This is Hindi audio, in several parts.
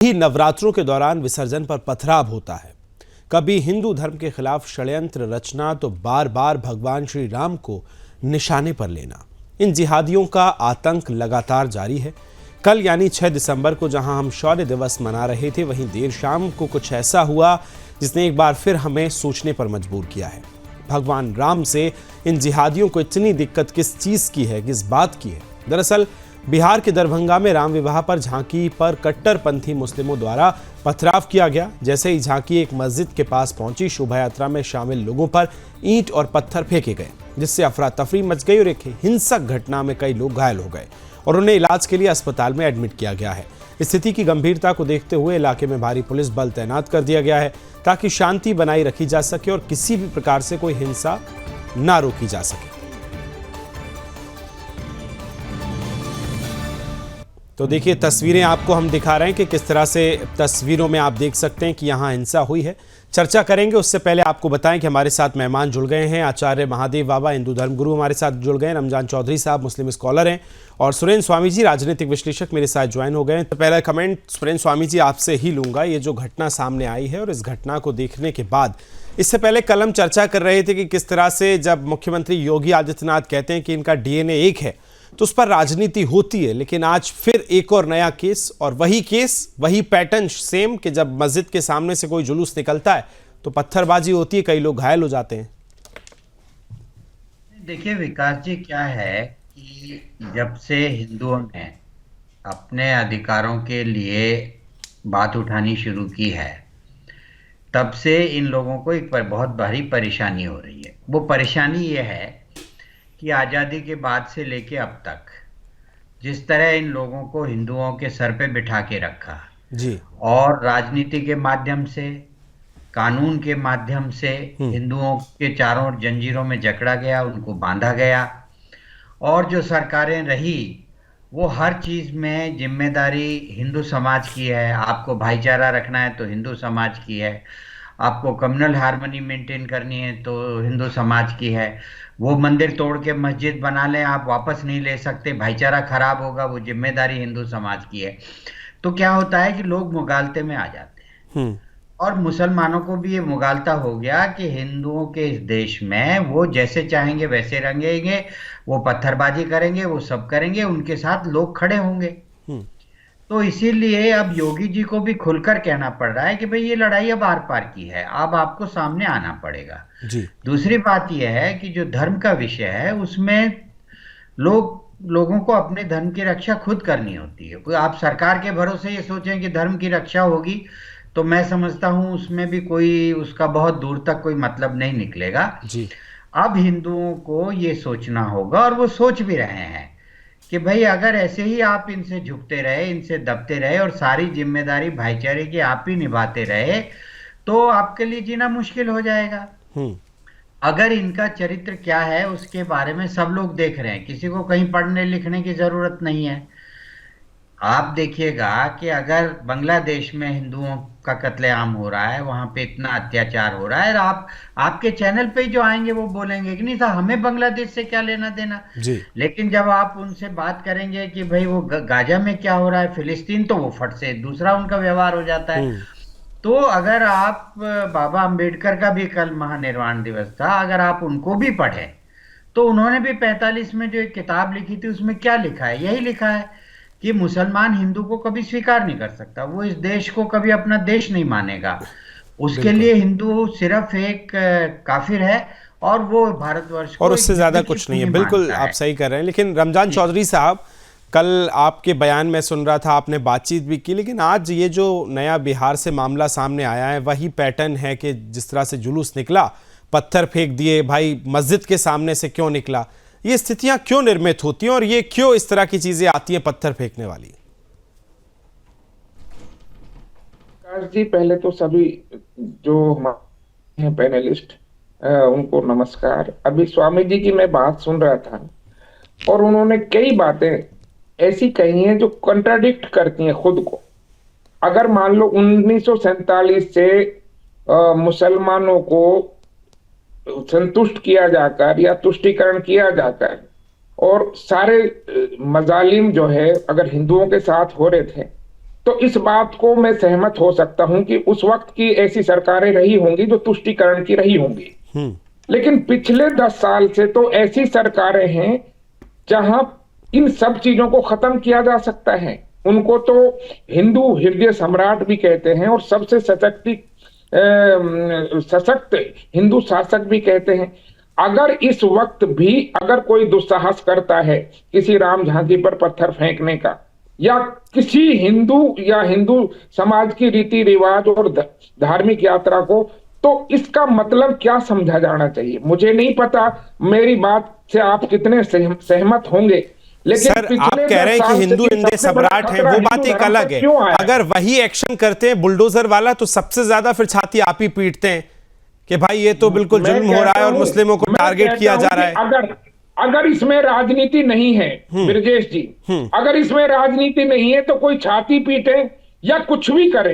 ही नवरात्रों के दौरान विसर्जन पर पथराव होता है। कभी हिंदू धर्म के खिलाफ षड्यंत्र रचना तो बार बार भगवान श्री राम को निशाने पर लेना। इन जिहादियों का आतंक लगातार जारी है। कल यानी 6 दिसंबर को जहां हम शौर्य दिवस मना रहे थे, वहीं देर शाम को कुछ ऐसा हुआ जिसने एक बार फिर हमें सोचने पर मजबूर किया है। भगवान राम से इन जिहादियों को इतनी दिक्कत किस चीज की है, किस बात की है? दरअसल बिहार के दरभंगा में राम विवाह पर झांकी पर कट्टरपंथी मुस्लिमों द्वारा पथराव किया गया। जैसे ही झांकी एक मस्जिद के पास पहुंची, शोभा यात्रा में शामिल लोगों पर ईंट और पत्थर फेंके गए, जिससे अफरा तफरी मच गई और एक हिंसक घटना में कई लोग घायल हो गए और उन्हें इलाज के लिए अस्पताल में एडमिट किया गया है। स्थिति की गंभीरता को देखते हुए इलाके में भारी पुलिस बल तैनात कर दिया गया है ताकि शांति बनाई रखी जा सके और किसी भी प्रकार से कोई हिंसा ना रोकी जा सके। तो देखिए, तस्वीरें आपको हम दिखा रहे हैं कि किस तरह से तस्वीरों में आप देख सकते हैं कि यहाँ हिंसा हुई है। चर्चा करेंगे, उससे पहले आपको बताएं कि हमारे साथ मेहमान जुड़ गए हैं। आचार्य महादेव बाबा, हिंदू धर्मगुरु हमारे साथ जुड़ गए हैं। रमजान चौधरी साहब, मुस्लिम स्कॉलर हैं, और सुरेंद्र स्वामी जी, राजनीतिक विश्लेषक, मेरे साथ ज्वाइन हो गए हैं। तो पहला कमेंट सुरेंद्र स्वामी जी आपसे ही लूंगा। ये जो घटना सामने आई है और इस घटना को देखने के बाद, इससे पहले कल हम चर्चा कर रहे थे कि किस तरह से जब मुख्यमंत्री योगी आदित्यनाथ कहते हैं कि इनका डीएनए एक है तो उस पर राजनीति होती है, लेकिन आज फिर एक और नया केस, और वही पैटर्न सेम कि जब मस्जिद के सामने से कोई जुलूस निकलता है तो पत्थरबाजी होती है, कई लोग घायल हो जाते हैं। देखिए विकास जी, क्या है कि जब से हिंदुओं ने अपने अधिकारों के लिए बात उठानी शुरू की है, तब से इन लोगों को एक बहुत भारी परेशानी हो रही है। वो परेशानी ये है कि आज़ादी के बाद से लेके अब तक जिस तरह इन लोगों को हिंदुओं के सर पे बिठा के रखा जी, और राजनीति के माध्यम से, कानून के माध्यम से हिंदुओं के चारों ओर जंजीरों में जकड़ा गया, उनको बांधा गया, और जो सरकारें रही वो हर चीज में जिम्मेदारी हिंदू समाज की है। आपको भाईचारा रखना है तो हिंदू समाज की है, आपको कम्युनल हार्मनी मेंटेन करनी है तो हिंदू समाज की है। वो मंदिर तोड़ के मस्जिद बना लें, आप वापस नहीं ले सकते, भाईचारा खराब होगा, वो जिम्मेदारी हिंदू समाज की है। तो क्या होता है कि लोग मुगालते में आ जाते हैं, और मुसलमानों को भी ये मुगालता हो गया कि हिंदुओं के इस देश में वो जैसे चाहेंगे वैसे रंगेंगे, वो पत्थरबाजी करेंगे, वो सब करेंगे, उनके साथ लोग खड़े होंगे। तो इसीलिए अब योगी जी को भी खुलकर कहना पड़ रहा है कि भाई ये लड़ाई अब आर पार की है, अब आपको सामने आना पड़ेगा जी। दूसरी बात यह है कि जो धर्म का विषय है उसमें लोगों को अपने धर्म की रक्षा खुद करनी होती है। कोई आप सरकार के भरोसे ये सोचें कि धर्म की रक्षा होगी, तो मैं समझता हूं उसमें भी कोई उसका बहुत दूर तक कोई मतलब नहीं निकलेगा जी। अब हिंदुओं को ये सोचना होगा, और वो सोच भी रहे हैं कि भाई अगर ऐसे ही आप इनसे झुकते रहे, इनसे दबते रहे और सारी जिम्मेदारी भाईचारे की आप ही निभाते रहे, तो आपके लिए जीना मुश्किल हो जाएगा। अगर इनका चरित्र क्या है उसके बारे में सब लोग देख रहे हैं, किसी को कहीं पढ़ने लिखने की जरूरत नहीं है। आप देखिएगा कि अगर बांग्लादेश में हिंदुओं का कत्लेआम हो रहा है, वहां पे इतना अत्याचार हो रहा है, और आपके चैनल पे जो आएंगे वो बोलेंगे कि नहीं साहब, हमें बांग्लादेश से क्या लेना देना जी। लेकिन जब आप उनसे बात करेंगे कि भाई वो गाजा में क्या हो रहा है, फिलिस्तीन, तो वो फट से दूसरा उनका व्यवहार हो जाता है। तो अगर आप बाबा अंबेडकर का भी कल महानिर्वाण दिवस था, अगर आप उनको भी पढ़े तो उन्होंने भी 45 में जो एक किताब लिखी थी उसमें क्या लिखा है, यही लिखा है कि मुसलमान हिंदू को कभी स्वीकार नहीं कर सकता, वो इस देश को कभी अपना देश नहीं मानेगा, उसके लिए हिंदू सिर्फ एक काफिर है और वो भारतवर्ष को, और उससे ज्यादा कुछ नहीं है। बिल्कुल आप सही कर रहे हैं। लेकिन रमजान चौधरी साहब, कल आपके बयान में सुन रहा था, आपने बातचीत भी की, लेकिन आज ये जो नया बिहार से मामला सामने आया है वही पैटर्न है कि जिस तरह से जुलूस निकला, पत्थर फेंक दिए, भाई मस्जिद के सामने से क्यों निकला, ये स्थितियां क्यों निर्मित होती हैं और ये क्यों इस तरह की चीजें आती हैं पत्थर फेंकने वाली? जी, पहले तो सभी जो हमारे पैनलिस्ट उनको नमस्कार। अभी स्वामी जी की मैं बात सुन रहा था और उन्होंने कई बातें ऐसी कही हैं जो कंट्राडिक्ट करती हैं खुद को। अगर मान लो 1947 से मुसलमानों को संतुष्ट किया जाकर या तुष्टीकरण किया जाकर और सारे मजालिम जो है अगर हिंदुओं के साथ हो रहे थे, तो तो इस बात को मैं सहमत हो सकता हूं कि उस वक्त की ऐसी सरकारें रही होंगी जो तुष्टीकरण की रही होंगी। लेकिन पिछले 10 साल से तो ऐसी सरकारें हैं जहां इन सब चीजों को खत्म किया जा सकता है। उनको तो हिंदू हृदय सम्राट भी कहते हैं और सबसे सशक्त हिंदू शासक भी कहते हैं। अगर इस वक्त भी अगर कोई दुस्साहस करता है किसी राम झांकी पर पत्थर फेंकने का, या किसी हिंदू या हिंदू समाज की रीति रिवाज और धार्मिक यात्रा को, तो इसका मतलब क्या समझा जाना चाहिए मुझे नहीं पता। मेरी बात से आप कितने सहमत होंगे, लेकिन सर आप कह रहे हैं कि हिंदू हृदय सम्राट है, वो बात एक अलग है। अगर वही एक्शन करते हैं बुलडोजर वाला, तो सबसे ज्यादा फिर छाती आप ही पीटते हैं कि भाई ये तो बिल्कुल जुल्म हो रहा है और मुस्लिमों को टारगेट किया जा रहा है। अगर इसमें राजनीति नहीं है ब्रजेश जी, अगर इसमें राजनीति नहीं है तो कोई छाती पीटे या कुछ भी करे।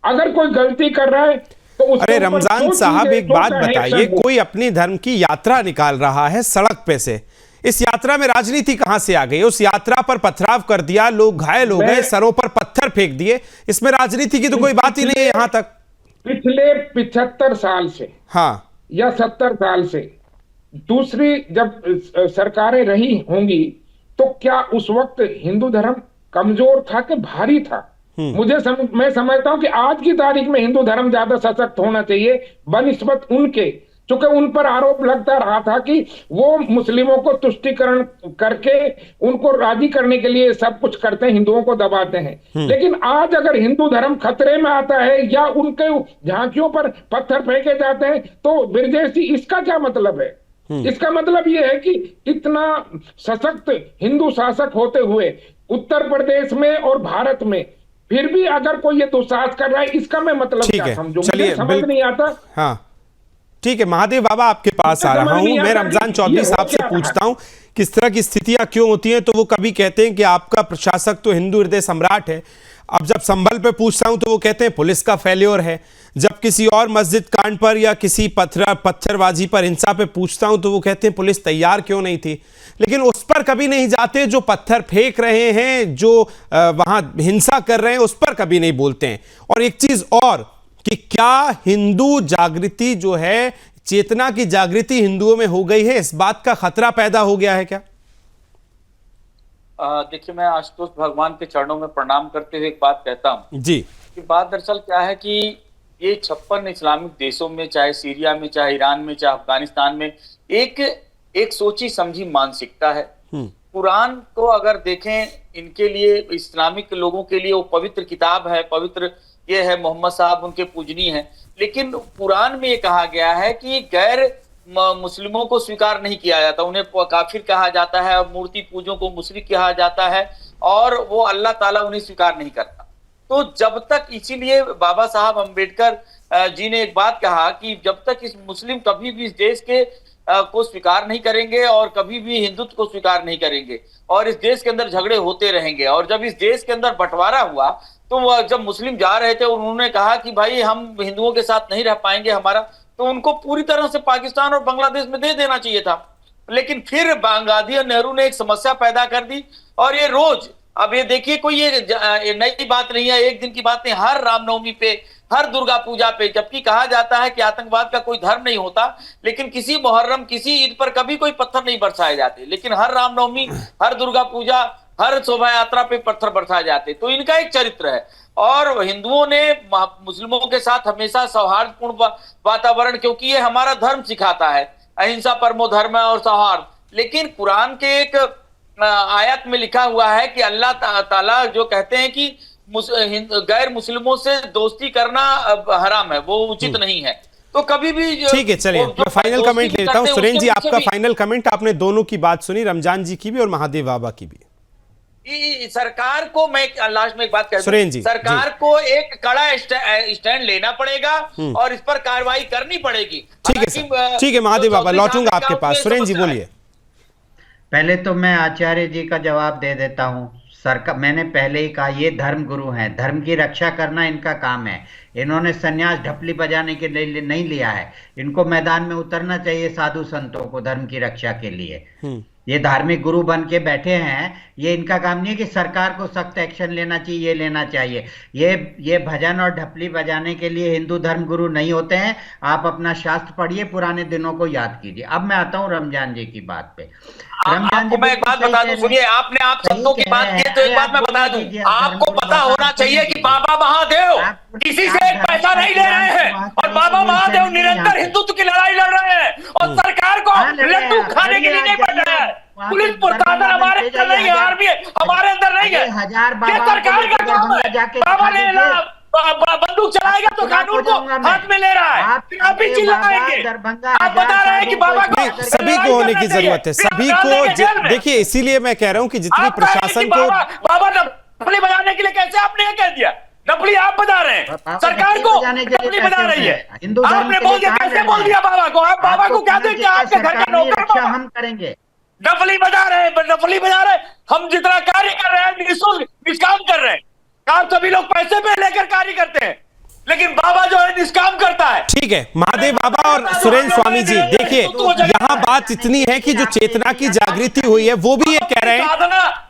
अगर कोई गलती कर रहा है तो उसके अरे रमजान साहब एक बात बताइए, कोई अपनी धर्म की यात्रा निकाल रहा है सड़क पे से, इस यात्रा में राजनीति कहां से आ गई? उस यात्रा पर पथराव कर दिया, लोग घायल हो गए, सरों पर पत्थर फेंक दिए, इसमें राजनीति की तो कोई बात ही नहीं है यहां तक। पिछले 75 साल से या 70 साल से दूसरी जब सरकारें रही होंगी, तो क्या उस वक्त हिंदू धर्म कमजोर था कि भारी था? मैं समझता हूं कि आज की तारीख में हिंदू धर्म ज्यादा सशक्त होना चाहिए बनिस्बत उनके, क्योंकि उन पर आरोप लगता रहा था कि वो मुस्लिमों को तुष्टीकरण करके उनको राजी करने के लिए सब कुछ करते हैं, हिंदुओं को दबाते हैं। लेकिन आज अगर हिंदू धर्म खतरे में आता है या उनके झांकियों पर पत्थर फेंके जाते हैं, तो ब्रजेश जी इसका क्या मतलब है? इसका मतलब यह है कि इतना सशक्त हिंदू शासक होते हुए उत्तर प्रदेश में और भारत में फिर भी अगर कोई ये दुस्साहस कर रहा है, इसका मैं मतलब क्या समझूं? मुझे समझ नहीं आता। हाँ ठीक है, महादेव बाबा आपके पास आ रहा हूं मैं। रमजान चौधरी साहब से पूछता हूं किस तरह की स्थितियां क्यों होती हैं। तो वो कभी कहते हैं कि आपका प्रशासक तो हिंदू हृदय सम्राट है, अब जब संभल पे पूछता हूं तो वो कहते हैं पुलिस का फेल्योर है। जब किसी और मस्जिद कांड पर या किसी पत्थरबाजी पर हिंसा पे पूछता हूं तो वो कहते हैं पुलिस तैयार क्यों नहीं थी। लेकिन उस पर कभी नहीं जाते, जो पत्थर फेंक रहे हैं, जो वहां हिंसा कर रहे हैं, उस पर कभी नहीं बोलते हैं। और एक चीज और कि क्या हिंदू जागृति जो है, चेतना की जागृति हिंदुओं में हो गई है, इस बात का खतरा पैदा हो गया है क्या? देखिए, मैं आशुतोष भगवान के चरणों में प्रणाम करते हुए एक बात कहता हूं जी कि बात दरअसल क्या है कि ये 56 इस्लामिक देशों में, चाहे सीरिया में, चाहे ईरान में, चाहे अफगानिस्तान में, एक सोची समझी मानसिकता है। कुरान को अगर देखें, इनके लिए, इस्लामिक लोगों के लिए वो पवित्र किताब है, पवित्र ये है, मोहम्मद साहब उनके पूजनीय हैं। लेकिन कुरान में ये कहा गया है कि गैर मुस्लिमों को स्वीकार नहीं किया जाता, उन्हें काफिर कहा जाता है, मूर्ति पूजों को मुशरिक कहा जाता है, और वो अल्लाह ताला उन्हें स्वीकार नहीं करता। तो जब तक, इसीलिए बाबा साहब अम्बेडकर जी ने एक बात कहा कि जब तक इस मुस्लिम कभी भी इस देश के को स्वीकार नहीं करेंगे और कभी भी हिंदुत्व को स्वीकार नहीं करेंगे, और इस देश के अंदर झगड़े होते रहेंगे। और जब इस देश के अंदर बंटवारा हुआ, तो वह जब मुस्लिम जा रहे थे और उन्होंने कहा कि भाई हम हिंदुओं के साथ नहीं रह पाएंगे हमारा, तो उनको पूरी तरह से पाकिस्तान और बांग्लादेश में दे देना चाहिए था। लेकिन फिर गांधी और नेहरू ने एक समस्या पैदा कर दी, और ये रोज, अब ये देखिए, कोई ये नई बात नहीं है, एक दिन की बात नहीं, हर रामनवमी पे, हर दुर्गा पूजा पे, जबकि कहा जाता है कि आतंकवाद का कोई धर्म नहीं होता, लेकिन किसी मुहर्रम, किसी ईद पर कभी कोई पत्थर नहीं बरसाए जाते, लेकिन हर रामनवमी, हर दुर्गा पूजा, हर शोभा यात्रा पे पत्थर बरसाए जाते। तो इनका एक चरित्र है। और हिंदुओं ने मुस्लिमों के साथ हमेशा सौहार्दपूर्ण वातावरण, क्योंकि ये हमारा धर्म सिखाता है, अहिंसा परमो धर्म है और सौहार्द। लेकिन कुरान के एक आयत में लिखा हुआ है कि अल्लाह ताला जो कहते हैं कि गैर मुस्लिमों से दोस्ती करना हराम है, वो उचित नहीं है। तो कभी भी, ठीक है, चलिए मैं फाइनल कमेंट लेता हूं। सुरेन जी, आपका फाइनल कमेंट। आपने दोनों की बात सुनी, रमजान जी की भी और महादेव बाबा की भी। सरकार को, मैं लास्ट में एक बात कहता हूं, सरकार को एक कड़ा स्टैंड लेना पड़ेगा और इस पर कार्रवाई करनी पड़ेगी। ठीक है महादेव बाबा, लौटूंगा आपके पास। सुरेन जी बोलिए। पहले तो मैं आचार्य जी का जवाब दे देता हूं। सरकार, मैंने पहले ही कहा, ये धर्म गुरु हैं, धर्म की रक्षा करना इनका काम है। इन्होंने सन्यास ढपली बजाने के लिए नहीं लिया है। इनको मैदान में उतरना चाहिए साधु संतों को धर्म की रक्षा के लिए। ये धार्मिक गुरु बन के बैठे हैं, ये इनका काम नहीं है कि सरकार को सख्त एक्शन लेना चाहिए, ये लेना चाहिए। ये भजन और ढपली बजाने के लिए हिंदू धर्म गुरु नहीं होते हैं। आप अपना शास्त्र पढ़िए, पुराने दिनों को याद कीजिए। अब मैं आता हूँ रमजान जी की बात पे। आपको मैं एक बात बता दूं, सुनिए, आपने आप शब्दों की बात की तो एक बात मैं बता दूं, आपको पता होना चाहिए कि बाबा महादेव किसी से एक पैसा नहीं ले रहे हैं, और बाबा महादेव निरंतर हिंदुत्व की लड़ाई लड़ रहे हैं, और सरकार को लड्डू खाने के लिए नहीं बढ़ रहा है। पुलिस प्रशासन हमारे अंदर नहीं है, आर्मी हमारे अंदर नहीं है, ये सरकार का काम है। बाबा ने बंदूक चलाएगा तो कानून को हाथ में ले रहा है, आप ही चिल्लाएंगे। आप बता रहे हैं कि बाबा को सभी को होने की जरूरत है, सभी को। देखिए, इसीलिए मैं कह रहा हूं कि जितनी प्रशासन को बाबा नफली बजाने के लिए कैसे आपने ये कह दिया? नफली आप बजा रहे हैं, सरकार को नफली बजा रही है। आपने बोल दिया, कैसे बोल दिया बाबा को? आप बाबा को कहते हैं कि आपके घर का नौकर हम करेंगे। नफली बजा रहे हैं, नफली बजा रहे हैं। हम जितना कार्य कर रहे हैं निःशुल्क निष्काम कर रहे हैं। काम सभी लोग पैसे पे लेकर कार्य करते हैं, लेकिन बाबा जो है निष्काम करता है। ठीक है, महादेव बाबा और सुरेंद्र स्वामी जी, देखिए यहाँ बात इतनी है कि जो चेतना की जागृति हुई है वो भी ये कह रहे हैं।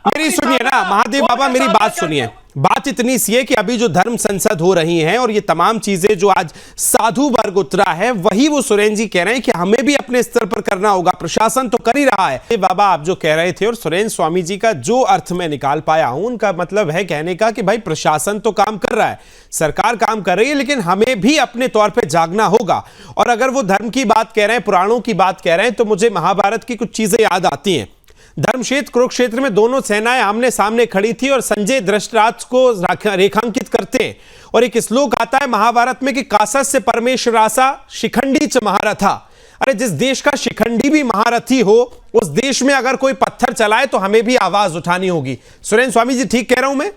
मेरी सुनिए ना महादेव बाबा, मेरी बात सुनिए। बात इतनी सी है कि अभी जो धर्म संसद हो रही हैं और ये तमाम चीजें जो आज साधु वर्ग उतरा है, वही वो सुरेंद्र जी कह रहे हैं कि हमें भी अपने स्तर पर करना होगा, प्रशासन तो कर ही रहा है। बाबा आप जो कह रहे थे और सुरेंद्र स्वामी जी का जो अर्थ मैं निकाल पाया हूं, उनका मतलब है कहने का कि भाई प्रशासन तो काम कर रहा है, सरकार काम कर रही है, लेकिन हमें भी अपने तौर पर जागना होगा। और अगर वो धर्म की बात कह रहे हैं, पुराणों की बात कह रहे हैं, तो मुझे महाभारत की कुछ चीजें याद आती हैं। धर्मक्षेत्र कुरुक्षेत्र में दोनों सेनाएं आमने सामने खड़ी थी और संजय धृतराष्ट्र को रेखांकित करते हैं, और एक श्लोक आता है महाभारत में कि कासस्य परमेश्वरासा शिखंडी च महारथा। अरे जिस देश का शिखंडी भी महारथी हो, उस देश में अगर कोई पत्थर चलाए तो हमें भी आवाज उठानी होगी। सुरेंद्र स्वामी जी, ठीक कह रहा हूं मैं?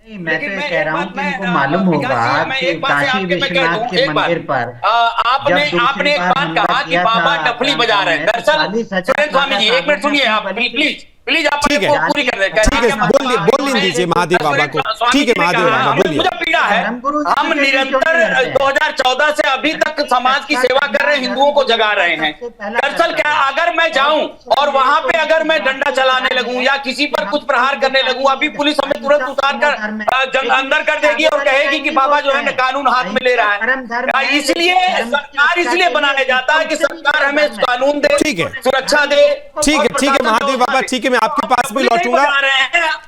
नहीं, मैं तो ये कह रहा हूँ कि इनको मालूम होगा कि काशी विश्वनाथ के मंदिर पर आपने एक बात कहा कि बाबा नफली बजा रहे हैं। दरअसल सुरेंद्र स्वामी जी, एक मिनट सुनिए आप, प्लीज आप पूरी कर रहे हैं। ठीक है, बोल दीजिए महादेव बाबा को। ठीक है महादेव बाबा बोलिए। मुझे पीड़ा है, हम निरंतर 2014 से अभी तक समाज की सेवा कर रहे हैं, हिंदुओं को जगा रहे हैं। दरअसल क्या, अगर मैं जाऊं और वहां पे अगर मैं डंडा चलाने लगूं या किसी पर कुछ प्रहार करने लगूं, अभी पुलिस हमें तुरंत उतार कर अंदर कर देगी और कहेगी कि बाबा जो है ना कानून हाथ में ले रहा है। इसलिए सरकार इसलिए बनाया जाता है कि सरकार हमें कानून दे, सुरक्षा दे। ठीक है महादेव बाबा, ठीक है, मैं आपके पास भी लौटूंगा।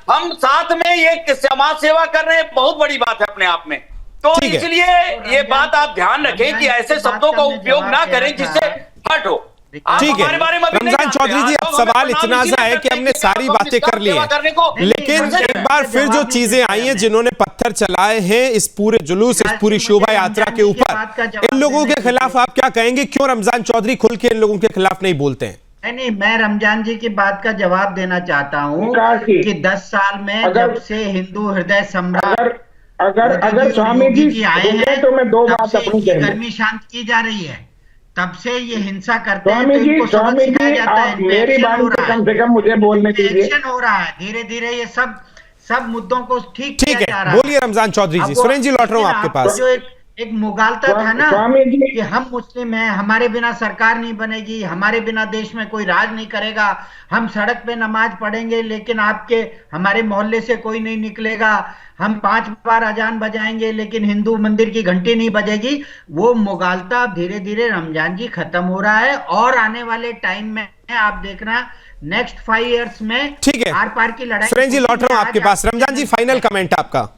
हम साथ में ये समाज सेवा कर रहे हैं, बहुत बड़ी बात है अपने आप में। तो इसलिए ये बात आप ध्यान रखें कि ऐसे शब्दों का उपयोग ना करें जिससे हर्ट हो। ठीक है रमजान चौधरी जी, अब सवाल इतना सा है कि हमने सारी बातें कर ली हैं, लेकिन एक बार फिर जो चीजें आई हैं, जिन्होंने पत्थर चलाए हैं इस पूरे जुलूस, इस पूरी शोभा यात्रा के ऊपर, इन लोगों के खिलाफ आप क्या कहेंगे? क्यों रमजान चौधरी खुल के इन लोगों के खिलाफ नहीं बोलते हैं? नहीं, मैं रमजान जी की बात का जवाब देना चाहता हूँ कि 10 साल में जब से हिंदू हृदय सम्राट अगर स्वामी जी आए हैं तो मैं दो बात अपनी गर्मी शांत की जा रही है, तब से ये हिंसा करते हैं। स्वामी जी आप मेरी बात कम से कम मुझे बोलने दीजिए। एक्शन हो रहा है धीरे धीरे, ये सब मुद्दों को ठीक किया जा रहा है। बोलिए रमजान चौधरी जी। सुरेंद्र जी लौट रहा हूँ आपके पास। जो एक मुगालता था ना कि हम मुस्लिम हैं, हमारे बिना सरकार नहीं बनेगी, हमारे बिना देश में कोई राज नहीं करेगा, हम सड़क पे नमाज पढ़ेंगे लेकिन हमारे मोहल्ले से कोई नहीं निकलेगा, हम 5 बार अजान बजाएंगे लेकिन हिंदू मंदिर की घंटी नहीं बजेगी। वो मुगालता धीरे धीरे रमजान जी खत्म हो रहा है, और आने वाले टाइम में आप देखना नेक्स्ट 5 इयर्स में ठीक है आर पार की लड़ाई। सुरेंद्र जी लौट रहा हूँ आपके पास। रमजान जी फाइनल कमेंट आपका।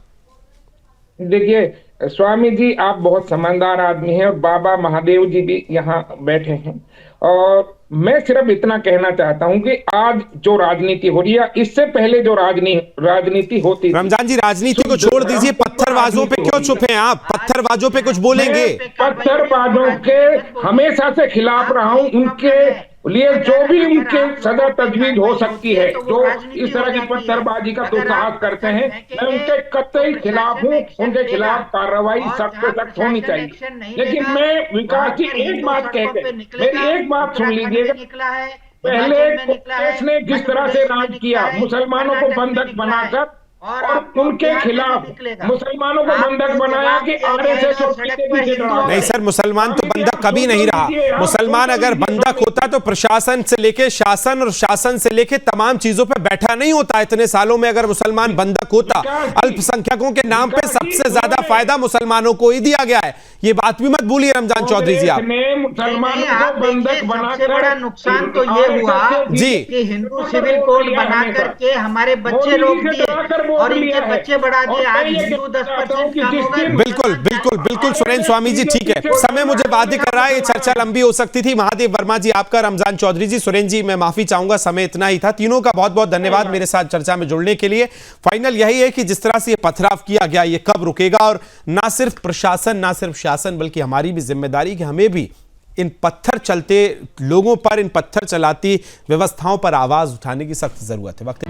देखिए स्वामी जी, आप बहुत समझदार आदमी हैं और बाबा महादेव जी भी यहाँ बैठे हैं, और मैं सिर्फ इतना कहना चाहता हूँ कि आज जो राजनीति हो रही है, इससे पहले जो राजनीति होती। रमजान जी राजनीति को छोड़ दीजिए, पत्थरबाजों पे क्यों चुप हैं आप? पत्थरबाजों पे कुछ बोलेंगे? पत्थरबाजों के हमेशा से खिलाफ रहा हूँ, उनके लिए जो भी उनके सदा तजवीज हो सकती है, जो इस तरह की पत्थरबाजी का दुस्साहस करते हैं, मैं उनके कतई खिलाफ हूँ। उनके खिलाफ कार्रवाई सख्त से सख्त होनी चाहिए। लेकिन मैं विकास की एक बात कहते, मेरी एक बात सुन लीजिएगा। पहले कांग्रेस ने जिस तरह से राज किया, मुसलमानों को बंधक बनाकर और और आपको उनके बिहार में खिलाफ भी निकलेगा। मुसलमानों को आपको बंधक बनाया जवाब कि दिया आरएसएस जाएगा और सड़क पीके पर पीछे हिंदुओं लड़ा नहीं से। सर, मुसलमान तो स्वामी जी, बंधक आप कभी नहीं सोच रहा। लीजिए, आप मुसलमान सोच अगर लीजिए, बंधक स्वामी होता तो प्रशासन से लेके शासन और शासन से लेके तमाम चीजों पे बैठा नहीं होता इतने सालों में। अगर मुसलमान बंधक होता, विकास जी, अल्पसंख्यकों के नाम पे विकास जी, सबसे ज्यादा उन्होंने- फायदा मुसलमानों को ही दिया गया है। ये बात भी मत भूलिए रमजान चौधरी जी कांग्रेस आप। ने नहीं, मुसलमानों आप को देखिए, बंधक सबसे बनाकर बड़ा नुकसान तो ये हुआ जी। कि हिंदू पर सिविल वोट कोड लिया बना हमेशा। करके हमारे बच्चे मोदी जी रोक से दिए डराकर वोट और इनके लिया है। बच्चे बढ़ा दिए। और आज मैं ये हिंदू कहना चाहता हूं 10% कि कम जिस हो गए, दिन- बिल्कुल मुसलमान बिल्कुल बिल्कुल सुरेंद्र स्वामी जी, ठीक है, समय मुझे बाध्य कर रहा है, ये चर्चा लंबी हो सकती थी। महादेव वर्मा जी आपका, रमजान चौधरी जी, सुरेंद्र जी मैं माफी चाहूंगा, समय इतना ही था। तीनों का बहुत बहुत धन्यवाद मेरे साथ चर्चा में जुड़ने के लिए। फाइनल यही है कि जिस तरह से ये पथराव किया गया, ये कब रुकेगा? और ना सिर्फ प्रशासन, ना सिर्फ शासन, बल्कि हमारी भी जिम्मेदारी कि हमें भी इन पत्थर चलते लोगों पर, इन पत्थर चलाती व्यवस्थाओं पर आवाज उठाने की सख्त जरूरत है। वक्त